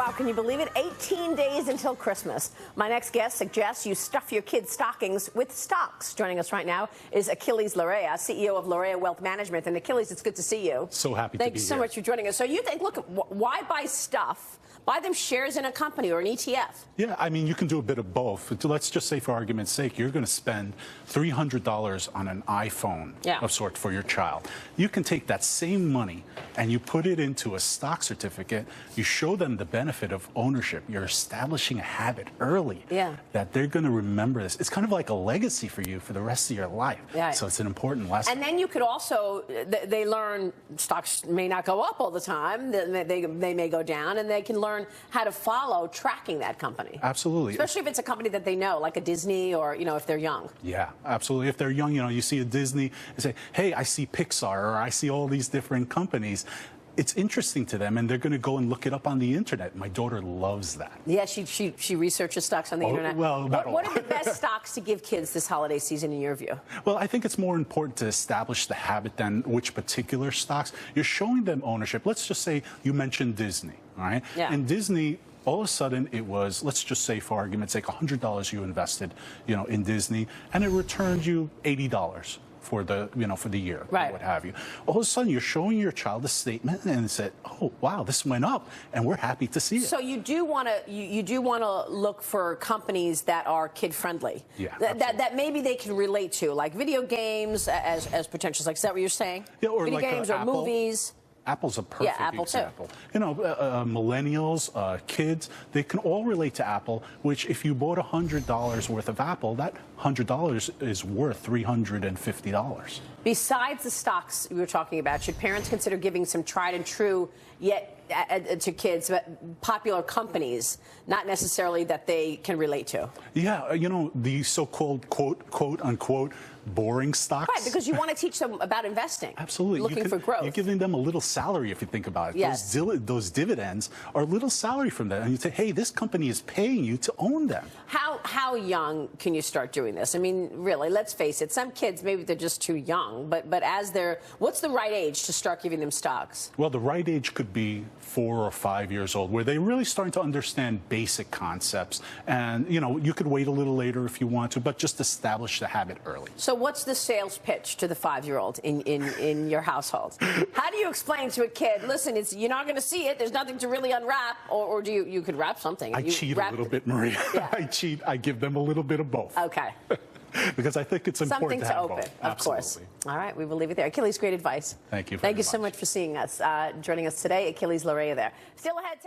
Wow, can you believe it? 18 days until Christmas. My next guest suggests you stuff your kids' stockings with stocks. Joining us right now is Aquiles Larrea, CEO of Larrea Wealth Management. And Aquiles, it's good to see you. So happy to be here. Thanks so much for joining us. So you think, look, why buy stuff? Buy them shares in a company or an ETF. Yeah, I mean, you can do a bit of both. Let's just say, for argument's sake, you're going to spend $300 on an iPhone of sort for your child. You can take that same money and you put it into a stock certificate. You show them the benefit of ownership. You're establishing a habit early that they're going to remember this. It's kind of like a legacy for you for the rest of your life. Yeah. So it's an important lesson. And then you could also, they learn stocks may not go up all the time. They may go down, and they can learn how to follow tracking that company. Absolutely. Especially if it's a company that they know, like a Disney, or, you know, if they're young. Yeah, absolutely. If they're young, you know, you see a Disney and say, hey, I see Pixar, or I see all these different companies. It's interesting to them, and they're going to go and look it up on the internet. My daughter loves that. Yeah, she researches stocks on the internet. Well, what are the best stocks to give kids this holiday season, in your view? Well, I think it's more important to establish the habit than which particular stocks. You're showing them ownership. Let's just say you mentioned Disney, all right? Yeah. And Disney, all of a sudden, it was, let's just say, for argument's sake, $100 you invested, you know, in Disney, and it returned you $80. For the, you know, for the year, or what have you. All of a sudden, you're showing your child a statement and said, "Oh, wow, this went up," and we're happy to see it. So you do want to you do want to look for companies that are kid friendly, that maybe they can relate to, like video games as potentials. Like, is that what you're saying? Yeah, or video like games or Apple. Movies. Apple's a perfect example. Too. You know, millennials, kids, they can all relate to Apple, which if you bought $100 worth of Apple, that $100 is worth $350. Besides the stocks we were talking about, should parents consider giving some tried and true, yet to kids, but popular companies, not necessarily that they can relate to? Yeah, you know, the so-called quote unquote boring stocks. Right, because you want to teach them about investing. Absolutely. Looking for growth. You're giving them a little salary, if you think about it. Yes. Those dividends are a little salary from that. And you say, hey, this company is paying you to own them. How young can you start doing this? I mean, really, let's face it. Some kids, maybe they're just too young. But as they're, what's the right age to start giving them stocks? Well, the right age could be 4 or 5 years old, where they're really starting to understand basic concepts. And, you know, you could wait a little later if you want to, but just establish the habit early. So what's the sales pitch to the 5-year-old in your household? How do you explain to a kid, listen, you're not going to see it, there's nothing to really unwrap, or do you could wrap something? I cheat a little bit, Maria. Yeah. I cheat. I give them a little bit of both. Okay. Because I think it's important something to have open, both. Of course. All right, we will leave it there. Aquiles, great advice. Thank you. Thank you so much for seeing us, joining us today. Aquiles Larrea there. Still ahead.